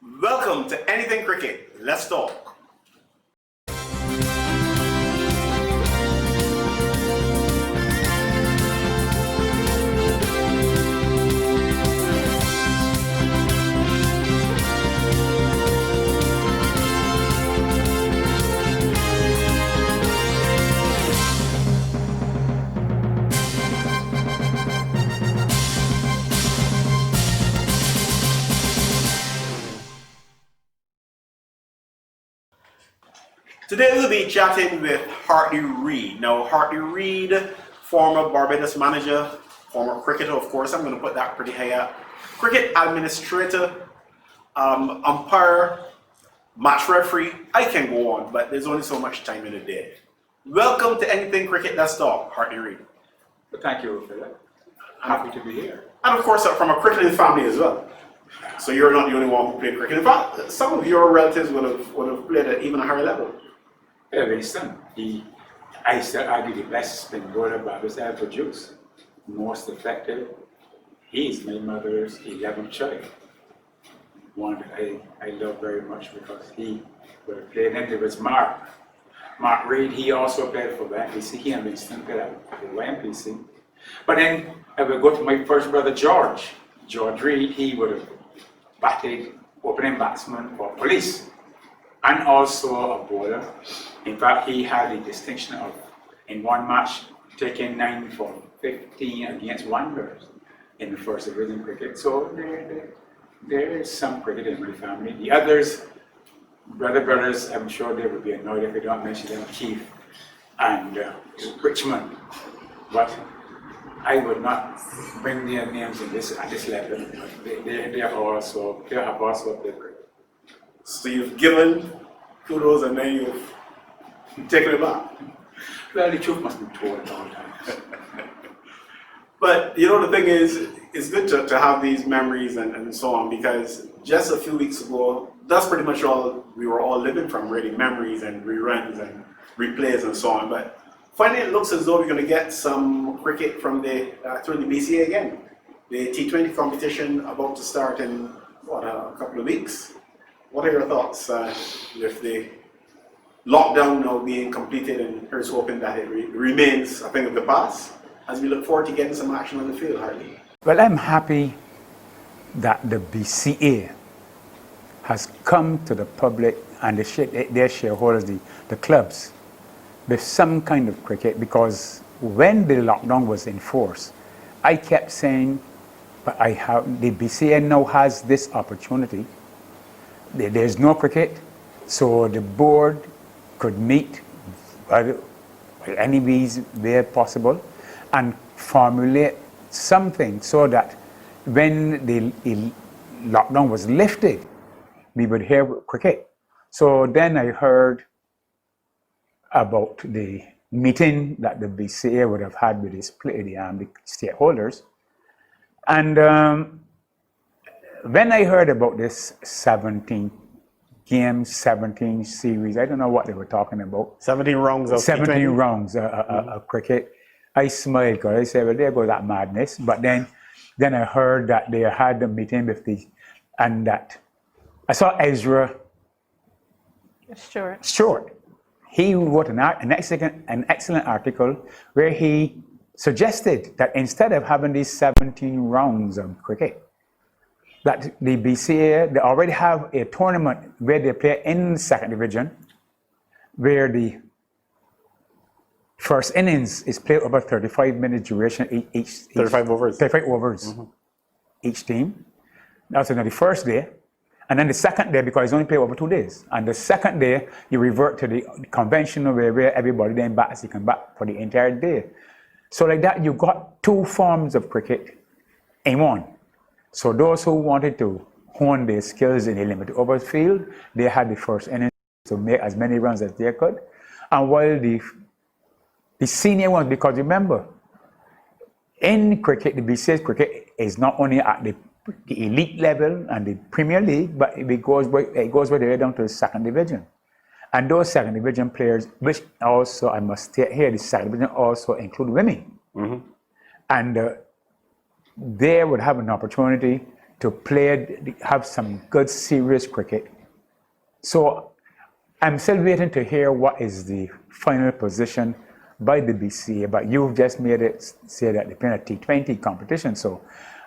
Welcome to Anything Cricket. Let's talk. Today we'll be chatting with Hartley Reid. Now, Hartley Reid, former Barbados manager, former cricketer, of course, I'm going to put that pretty high up. Cricket administrator, umpire, match referee. I can go on, but there's only so much time in a day. Welcome to Anything Cricket. Let's talk, Hartley Reid. Well, thank you, Philip. Happy to be here. And of course, from a cricketing family as well. So you're not the only one who played cricket. In fact, some of your relatives would have played at even a higher level. Winston, I still argue the best spin bowler Barbados ever produced. Most effective. He's my mother's 11th child. One I love very much because he would have played. And there was Mark Reid. He also played for the YMPC. He and Winston played at the YMPC. But then I will go to my first brother George Reid. He would have batted opening batsman for Police. And also a bowler. In fact, he had the distinction of, in one match, taking 9 for 15 against Wanderers in the first division cricket. So there is some cricket in my family. The others, brothers, I'm sure they would be annoyed if I don't mention them, Keith and Richmond. But I would not bring their names at this level. They have also played cricket. So you've given kudos and then you've taken it back. Well, the truth must be told at all times. But you know, the thing is, it's good to have these memories and so on, because just a few weeks ago, that's pretty much all we were all living from, really, memories and reruns and replays and so on. But finally, it looks as though we're going to get some cricket from through the BCA again. The T20 competition about to start in, a couple of weeks. What are your thoughts with the lockdown now being completed, and here's hoping that it remains a thing of the past as we look forward to getting some action on the field, Hartley? Well, I'm happy that the BCA has come to the public and their shareholders, the clubs, with some kind of cricket, because when the lockdown was enforced, I kept saying, but the BCA now has this opportunity. There's no cricket, so the board could meet by any means where possible and formulate something so that when the lockdown was lifted, we would hear cricket. So then I heard about the meeting that the BCA would have had with the stakeholders. And when I heard about this 17 series, I don't know what they were talking about. 17 rounds of 17 T20. rounds of cricket. I smiled because I said, well, there goes that madness. But then I heard that they had a meeting with and that I saw Ezra Stewart. He wrote an excellent article where he suggested that instead of having these 17 rounds of cricket, that the BCA, they already have a tournament where they play in the second division, where the first innings is played over 35 minute duration each 35 overs. 35 overs each team. That's on the first day. And then the second day, because it's only played over 2 days. And the second day, you revert to the conventional way where everybody then bats, you can bat for the entire day. So like that, you got 2 forms of cricket in one. So those who wanted to hone their skills in the limited overs field, they had the first innings to make as many runs as they could. And while the senior ones, because remember, in cricket, the BCA's cricket is not only at the elite level and the Premier League, but it goes right the way down to the second division. And those second division players, which also, I must state here, the second division also include women. And they would have an opportunity to play, have some good serious cricket. So I'm still waiting to hear what is the final position by the BCA, but you've just made it say that they're playing a T20 competition, so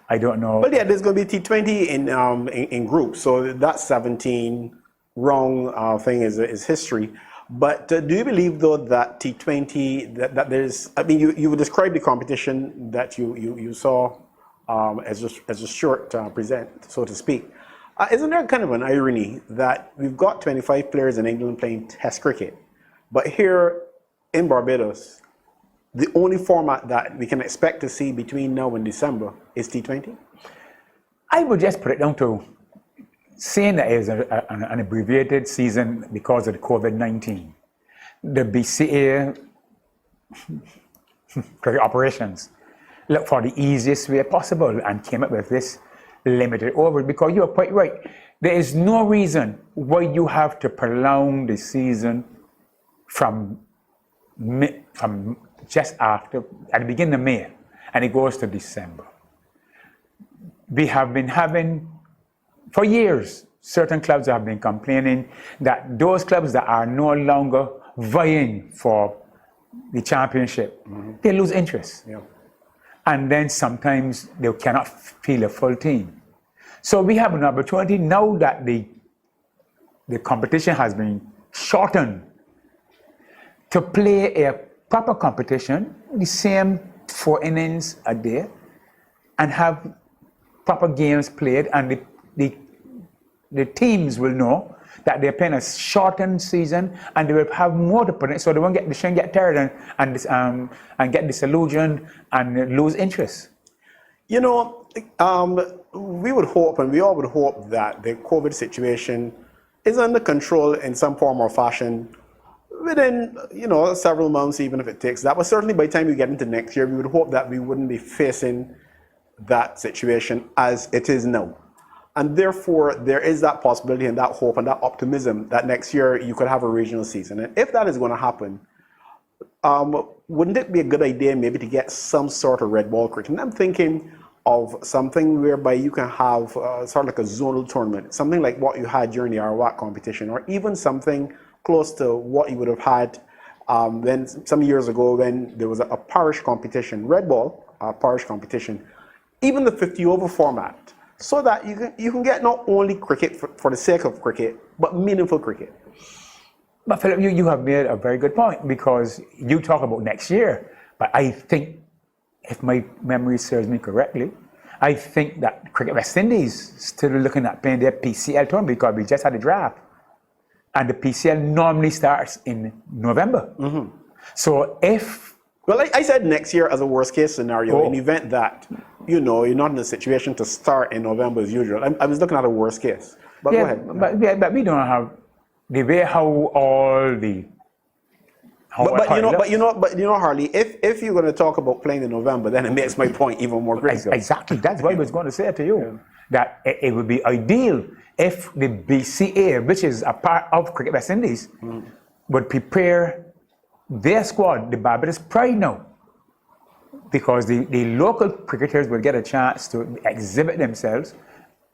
I don't know. Well, yeah, there's going to be T20 in groups, so that 17 wrong thing is history. But do you believe, though, that T20, that there's, I mean, you would describe the competition that you saw as a short present, so to speak. Isn't there kind of an irony that we've got 25 players in England playing Test cricket, but here in Barbados, the only format that we can expect to see between now and December is T20? I would just put it down to saying that it is an abbreviated season because of the COVID-19. The BCA operations looked for the easiest way possible and came up with this limited over, because you are quite right. There is no reason why you have to prolong the season from just after, at the beginning of May, and it goes to December. We have been having, for years, certain clubs have been complaining that those clubs that are no longer vying for the championship, they lose interest. Yeah. And then sometimes they cannot field a full team. So we have an opportunity now that the competition has been shortened to play a proper competition, the same 4 innings a day, and have proper games played, and the teams will know that they're playing a shortened season, and they will have more to put in, so they shouldn't get tired and get disillusioned and lose interest. You know, we would hope, and we all would hope, that the COVID situation is under control in some form or fashion within, several months, even if it takes that. But certainly by the time we get into next year, we would hope that we wouldn't be facing that situation as it is now. And therefore, there is that possibility and that hope and that optimism that next year you could have a regional season. And if that is going to happen, wouldn't it be a good idea maybe to get some sort of red ball cricket? And I'm thinking of something whereby you can have sort of like a zonal tournament, something like what you had during the Arawak competition, or even something close to what you would have had when some years ago when there was a parish competition, red ball parish competition, even the 50 over format, so that you can get not only cricket for the sake of cricket, but meaningful cricket. But Philip, you have made a very good point, because you talk about next year, but I think, if my memory serves me correctly, I think that Cricket West Indies still looking at playing their PCL tournament, because we just had a draft. And the PCL normally starts in November. Mm-hmm. So if... Well, I said next year as a worst case scenario, in the event that, you're not in a situation to start in November as usual. I was looking at a worst case. But go ahead. But we don't have the way how all the... But Hartley, if you're going to talk about playing in November, then it makes my point even more critical. Exactly. That's what I was going to say to you. That it would be ideal if the BCA, which is a part of Cricket West Indies, would prepare their squad, the Barbados Pride now, because the local cricketers will get a chance to exhibit themselves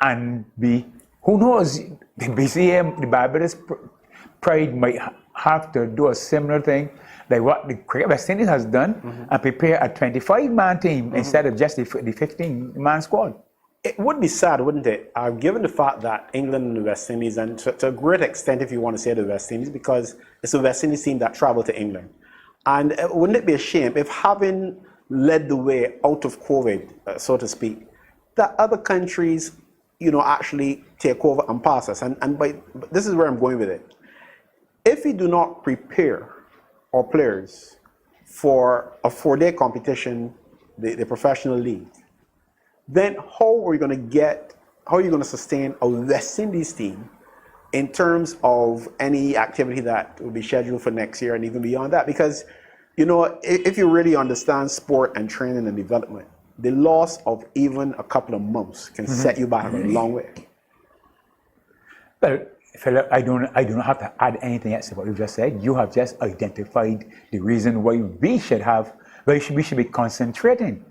and be, who knows, the BCA, the Barbados Pride might have to do a similar thing like what the Cricket West Indies has done, and prepare a 25-man team instead of just the 15-man squad. It would be sad, wouldn't it, given the fact that England and the West Indies, and to a great extent, if you want to say the West Indies, because it's a West Indies team that traveled to England. And wouldn't it be a shame if, having led the way out of COVID, so to speak, that other countries, actually take over and pass us? And this is where I'm going with it. If we do not prepare our players for a 4-day competition, the professional league, then how are you going to sustain a West Indies team in terms of any activity that will be scheduled for next year and even beyond that? Because, if you really understand sport and training and development, the loss of even a couple of months can set you back a long way. Well, Philip, I do not have to add anything else to what you just said. You have just identified the reason why we should be concentrating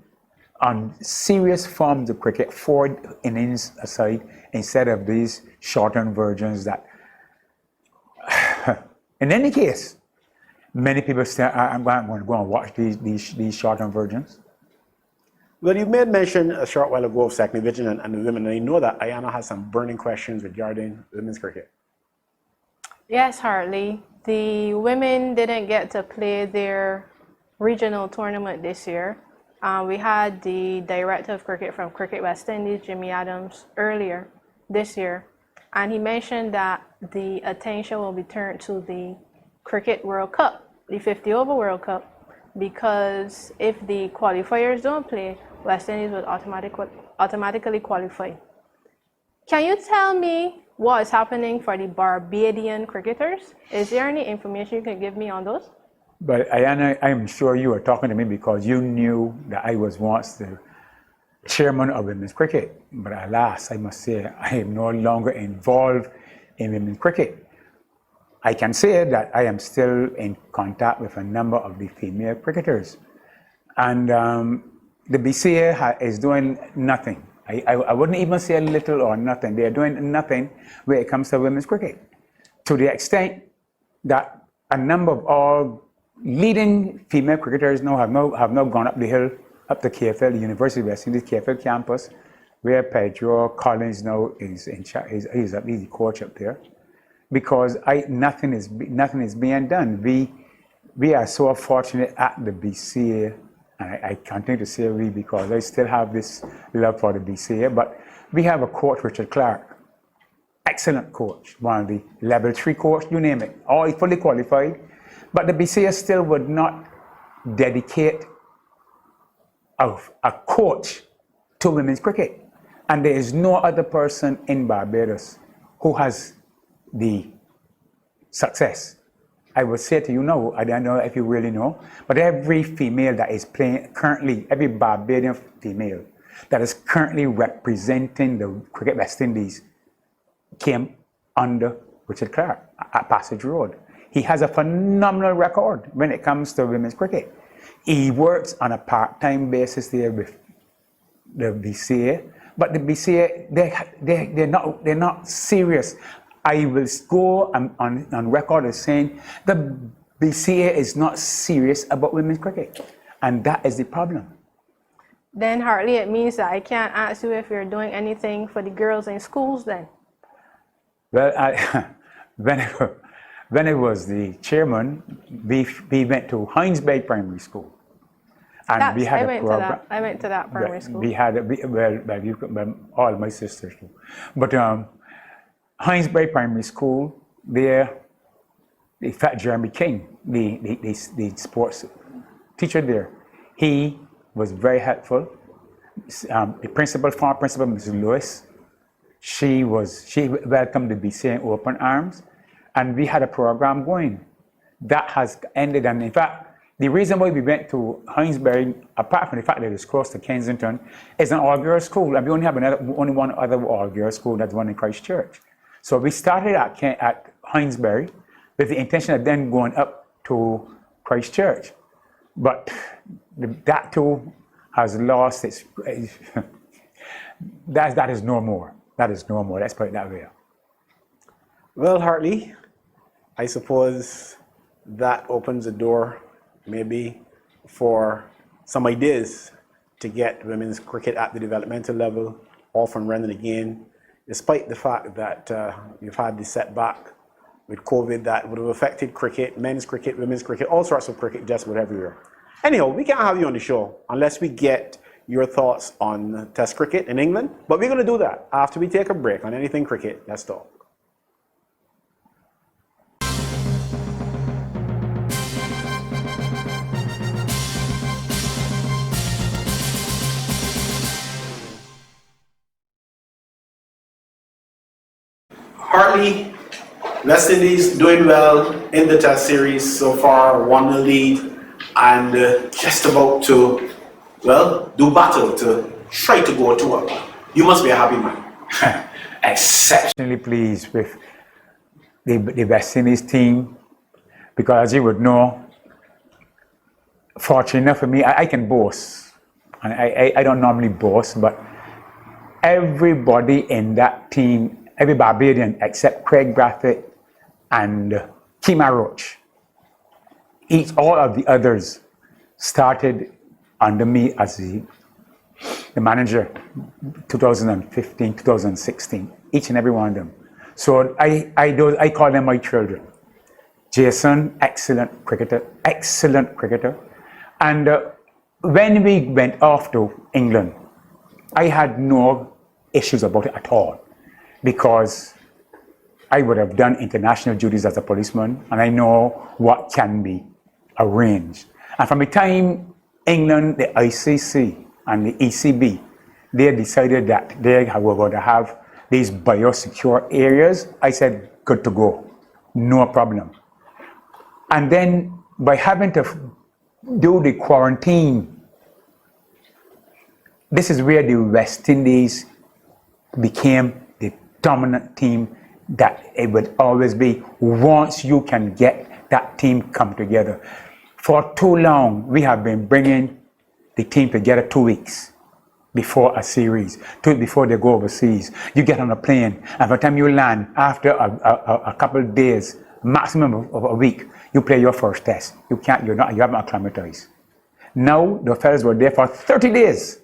on serious forms of cricket, 4 innings aside, instead of these shortened versions that, in any case, many people say, I'm going to go and watch these shortened versions. Well, you made mention a short while ago of sex division and the women, and I know that Ayana has some burning questions regarding women's cricket. Yes, Hartley. The women didn't get to play their regional tournament this year. We had the director of cricket from Cricket West Indies, Jimmy Adams, earlier this year, and he mentioned that the attention will be turned to the Cricket World Cup, the 50 over World Cup, because if the qualifiers don't play, West Indies would automatically qualify. Can you tell me what is happening for the Barbadian cricketers? Is there any information you can give me on those? But Ayana, I'm sure you were talking to me because you knew that I was once the chairman of women's cricket. But alas, I must say, I am no longer involved in women's cricket. I can say that I am still in contact with a number of the female cricketers. And the BCA is doing nothing. I wouldn't even say a little or nothing. They are doing nothing when it comes to women's cricket. To the extent that a number of all leading female cricketers now have now gone up the hill, up to KFL, the University of West Indies KFL campus, where Pedro Collins now is in charge. He's the coach up there, because nothing is being done. We are so fortunate at the BCA, and I continue to say we because I still have this love for the BCA. But we have a coach, Richard Clark, excellent coach, one of the level 3 coach, you name it, all fully qualified. But the BCA still would not dedicate a coach to women's cricket. And there is no other person in Barbados who has the success. I would say to you now, I don't know if you really know, but every female that is playing currently, every Barbadian female that is currently representing the Cricket West Indies came under Richard Clark at Passage Road. He has a phenomenal record when it comes to women's cricket. He works on a part-time basis there with the BCA, but the BCA, they're not serious. I will go on record as saying the BCA is not serious about women's cricket, and that is the problem. Then Hartley, it means that I can't ask you if you're doing anything for the girls in schools then. Well, when I was the chairman, we went to Hinesberg Primary School. And we had a program. I went to that primary school. We had, all my sisters too. But Hinesberg Primary School, there, in fact, Jeremy King, the sports teacher there, he was very helpful. The former principal, Mrs. Lewis, she welcomed the BCA in open arms, and we had a program going. That has ended, and in fact, the reason why we went to Hinesberg, apart from the fact that it's close to Kensington, is an all-girls school, and we only have only one other all-girls school, that's one in Christchurch. So we started at Hinesberg with the intention of then going up to Christchurch, but that too has lost its. That is no more. That is no more. Let's put it that way. Well, Hartley, I suppose that opens the door maybe for some ideas to get women's cricket at the developmental level off and running again, despite the fact that you've had the setback with COVID that would have affected cricket, men's cricket, women's cricket, all sorts of cricket just about everywhere. Anyhow, we can't have you on the show unless we get your thoughts on Test cricket in England, but we're going to do that after we take a break on Anything Cricket. Let's talk. Hartley, West Indies doing well in the Test series so far, won the lead, and just about to, well, do battle to try to go to a. You must be a happy man. Exceptionally pleased with the West Indies team, because as you would know, fortunate enough for me, I can boast and I don't normally boast, but everybody in that team, every Barbadian except Craig Brathwaite and Kima Roach, all of the others started under me as the manager 2015, 2016, each and every one of them. So I call them my children. Jason, excellent cricketer. And when we went off to England, I had no issues about it at all, because I would have done international duties as a policeman, and I know what can be arranged. And from the time England, the ICC and the ECB, they decided that they were going to have these biosecure areas, I said, good to go, no problem. And then by having to do the quarantine, this is where the West Indies became the dominant team that it would always be once you can get that team come together. For too long, we have been bringing the team together 2 weeks before a series, before they go overseas. You get on a plane, and by the time you land, after a couple of days, maximum of a week, you play your first test. You haven't acclimatized. Now, the fellas were there for 30 days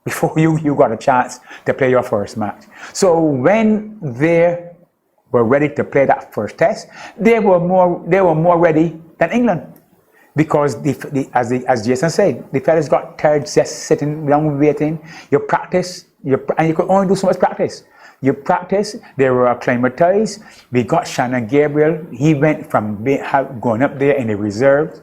before you got a chance to play your first match. So when they were ready to play that first test, they were more ready than England. Because as Jason said, the fellas got tired just sitting down waiting. You practice, and you could only do so much practice. You practice, they were acclimatized. We got Shannon Gabriel. He went from going up there in the reserve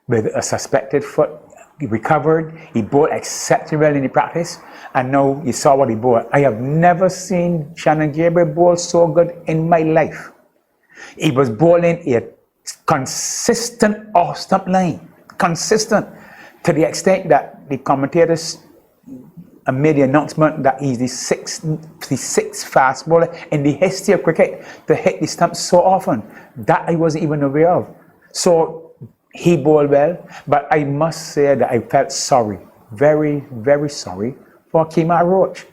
with a suspected foot. He recovered. He bowled exceptionally well in the practice. And now you saw what he bowled. I have never seen Shannon Gabriel bowl so good in my life. He was bowling a consistent off-stump line. Consistent. To the extent that the commentators made the announcement that he's the sixth fast bowler in the history of cricket to hit the stump so often. That I wasn't even aware of. So he bowled well, but I must say that I felt sorry, very, very sorry for Kima Roach.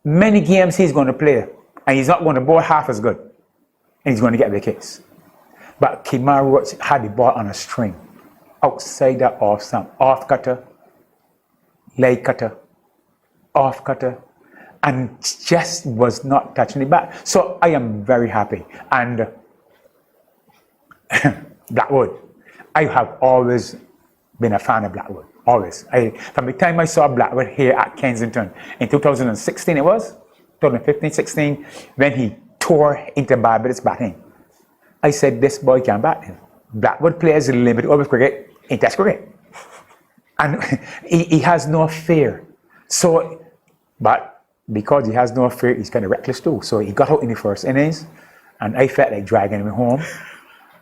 Many games he's going to play, and he's not going to bowl half as good, and he's going to get wickets. But Kima Roach had the ball on a string, outside the off stump, off cutter, leg cutter, off cutter, and just was not touching the bat. So I am very happy. And Blackwood, I have always been a fan of Blackwood, always. From the time I saw Blackwood here at Kensington in 2016, 2015, 16, when he tore into Barbados batting, I said, this boy can bat him. Blackwood plays limited overs cricket in Test cricket. And he has no fear. So, but because he has no fear, he's kind of reckless too. So he got out in the first innings, and I felt like dragging him home.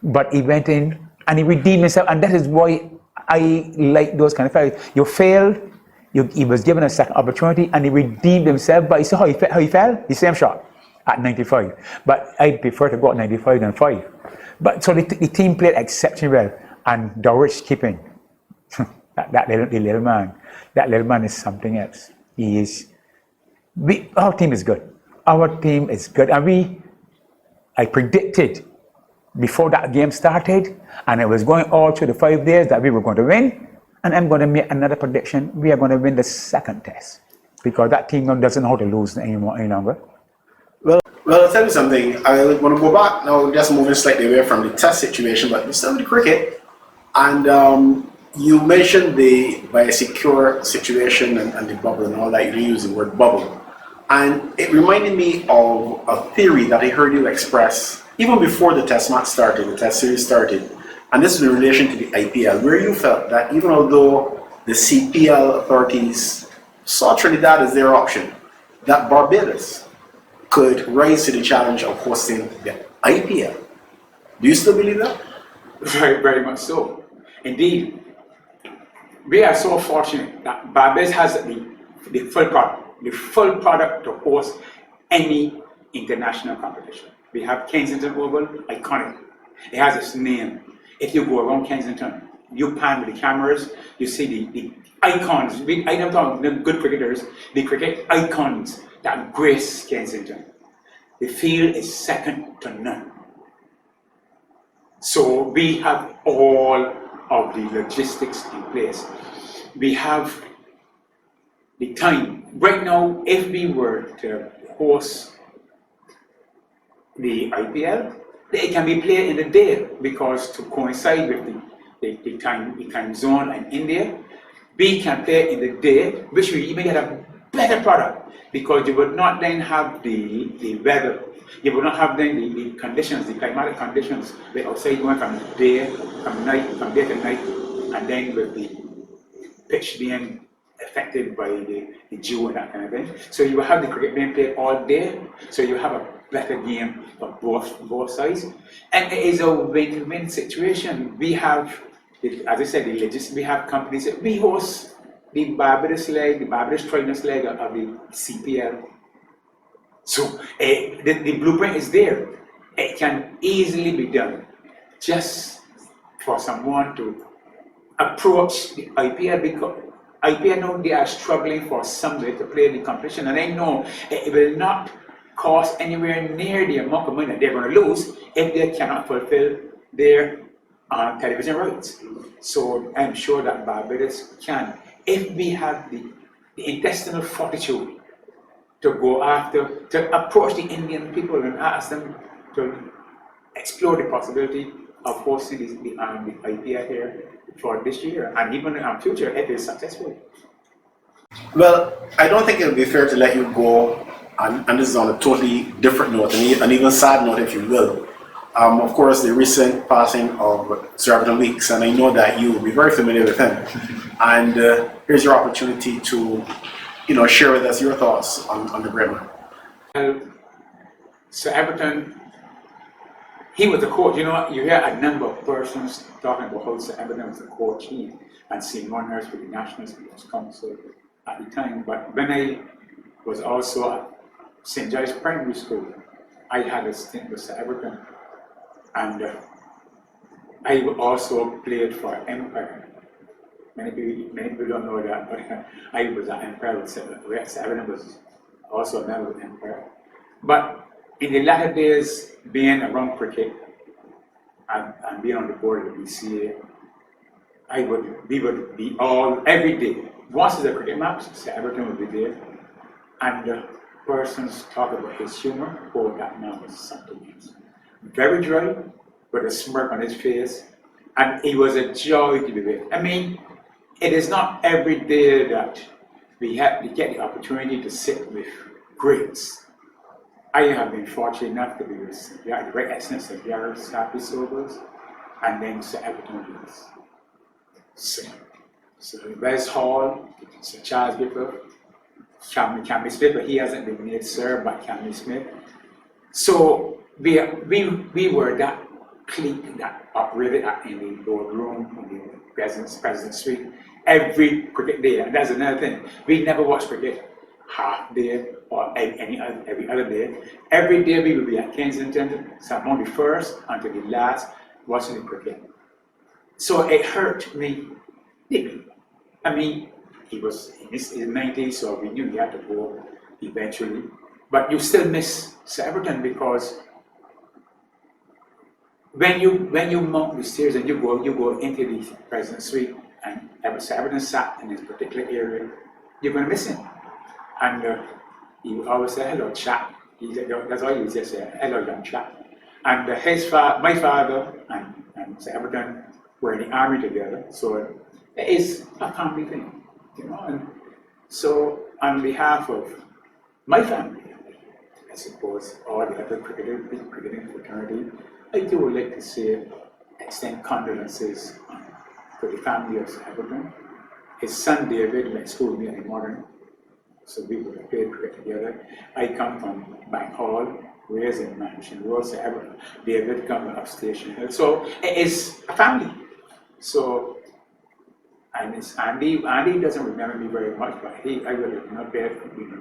But he went in and he redeemed himself, and that is why I like those kind of fellas. You failed, he was given a second opportunity, and he redeemed himself. But you saw how he fell? The same shot at 95. But I prefer to go at 95 than 5. But so the team played exceptionally well, and Dowrich keeping that little man is something else. Our team is good. Our team is good, and I predicted before that game started, and it was going all through the 5 days, that we were going to win. And I'm going to make another prediction: we are going to win the second test, because that team doesn't know how to lose any longer. Well, I'll tell you something. I want to go back now, just moving slightly away from the test situation, but still with the cricket. And you mentioned the biosecure situation and the bubble and all that. You use the word bubble. And it reminded me of a theory that I heard you express even before the test match started, the test series started. And this is in relation to the IPL, where you felt that even although the CPL authorities saw Trinidad as their option, that Barbados could rise to the challenge of hosting the IPL. Do you still believe that? Very, very much so. Indeed, we are so fortunate that Barbados has the full product to host any international competition. We have Kensington Oval, iconic. It has its name. If you go around Kensington, you pan with the cameras, you see the icons. I'm talking the good cricketers, the cricket icons that grace Kensington. The field is second to none. So we have all of the logistics in place. We have the time. Right now, if we were to host the IPL, it can be played in the day because to coincide with the time zone in India, we can play in the day, which we even get a better product because you would not then have the weather, you would not have then the conditions, the climatic conditions, where outside going from day to night, and then with the pitch being affected by the dew and that kind of thing. So you will have the cricket being played all day, so you have a better game for both sides. And it is a win-win situation. We have, as I said, we have companies that we host the Barbados leg, the Barbados Trinus leg of the CPL. So the blueprint is there. It can easily be done. Just for someone to approach the IPL, because IPL know they are struggling for somebody to play the competition, and I know it will not cost anywhere near the amount of money that they're going to lose if they cannot fulfill their television rights. So I'm sure that Barbados can, if we have the intestinal fortitude to go after, to approach the Indian people and ask them to explore the possibility of hosting the IPL here for this year and even in future if it's successful. Well, I don't think it would be fair to let you go, and this is on a totally different note, an even sad note, if you will. Of course, the recent passing of Sir Everton Weeks, and I know that you will be very familiar with him. And here's your opportunity to, share with us your thoughts on the great man. Well, Sir Everton, he was the coach. You hear a number of persons talking about how Sir Everton was the coach, and Seymour Nurse with the National Sports Council at the time. But when I was also at St. Giles Primary School, I had a stint with Sir Everton. And I also played for Empire. Many people don't know that, but I was at Empire with Sir Everton was also a member with Empire. But in the latter days, being around cricket and being on the board of the BCA, we would be all every day. Once there's a cricket match, Sir Everton would be there, and persons talk about his humor. Oh, that man was something else. Very dry, with a smirk on his face, and it was a joy to be with. I mean, it is not every day that we get the opportunity to sit with greats. I have been fortunate enough to be with the great essence of Gareth Happy Sobers, and then Sir Everton Willis. So Wes Hall, Sir Charles Gifford, Cammy Smith, but he hasn't been made Sir by Cammy Smith. So we were that clique that operated in the boardroom, in the President Suite, every cricket day. And that's another thing. We never watched cricket half day or every other day. Every day we would be at Kensington, from the first until the last, watching the cricket. So it hurt me deeply. I mean, he was in his 90s, so we knew he had to go eventually. But you still miss Sir Everton because when you mount the stairs and you go into the President's Suite and Sir Everton sat in this particular area, you're going to miss him. And he would always say, "Hello, chap." That's all he would say, "Hello, young chap." And my father and Sir Everton were in the army together, so it is a family thing, And so on behalf of my family, I suppose, all the other cricketing fraternity, I do like to say, extend condolences to the family of Sir Everton. His son David went to school with me at the Modern, so we would have played cricket together. I come from Bank Hall, raised in Mansion Road, Sir Everton. David come from Station Hill. So it is a family. So, and it's Andy doesn't remember me very much, but I would have not been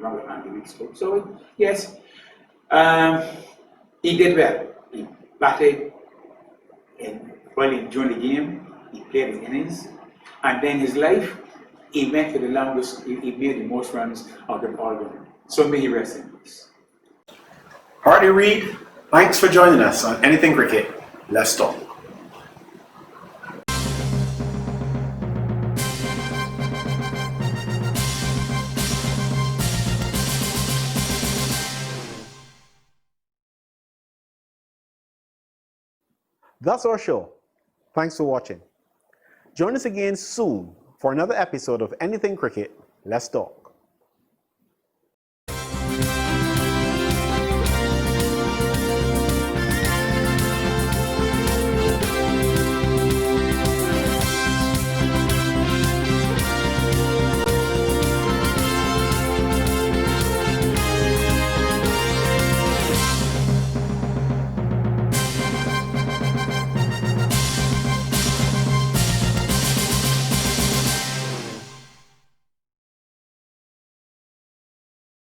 around with Andy Weeks. So yes, he did well. He batted during the game. He played the innings, and then his life, he went to the longest, he made the most runs of them all women. So may he rest in peace. Hartley Reid, thanks for joining us on Anything Cricket. Let's talk. That's our show. Thanks for watching. Join us again soon for another episode of Anything Cricket. Let's talk.